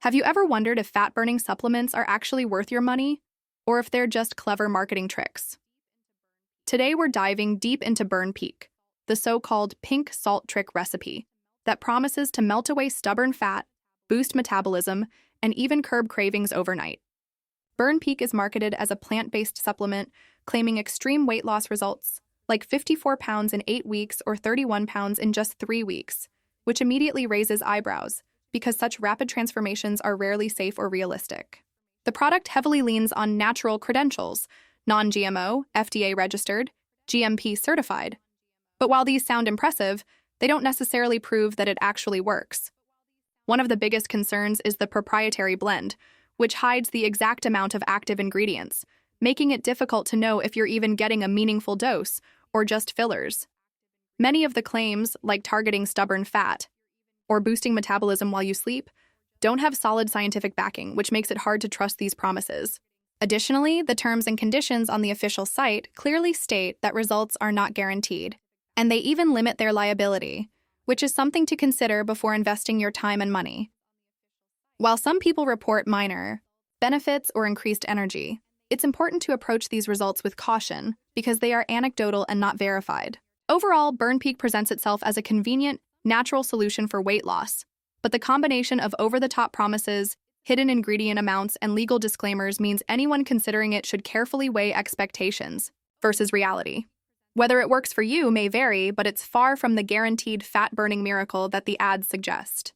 Have you ever wondered if fat-burning supplements are actually worth your money, or if they're just clever marketing tricks? Today we're diving deep into Burn Peak, the so-called pink salt trick recipe that promises to melt away stubborn fat, boost metabolism, and even curb cravings overnight. Burn Peak is marketed as a plant-based supplement, claiming extreme weight loss results, like 54 pounds in 8 weeks or 31 pounds in just 3 weeks, which immediately raises eyebrows, because such rapid transformations are rarely safe or realistic. The product heavily leans on natural credentials, non-GMO, FDA-registered, GMP-certified. But while these sound impressive, they don't necessarily prove that it actually works. One of the biggest concerns is the proprietary blend, which hides the exact amount of active ingredients, making it difficult to know if you're even getting a meaningful dose or just fillers. Many of the claims, like targeting stubborn fat or boosting metabolism while you sleep, don't have solid scientific backing, which makes it hard to trust these promises. Additionally, the terms and conditions on the official site clearly state that results are not guaranteed, and they even limit their liability, which is something to consider before investing your time and money. While some people report minor benefits or increased energy, it's important to approach these results with caution because they are anecdotal and not verified. Overall, Burn Peak presents itself as a convenient, natural solution for weight loss, but the combination of over-the-top promises, hidden ingredient amounts, and legal disclaimers means anyone considering it should carefully weigh expectations versus reality. Whether it works for you may vary, but it's far from the guaranteed fat-burning miracle that the ads suggest.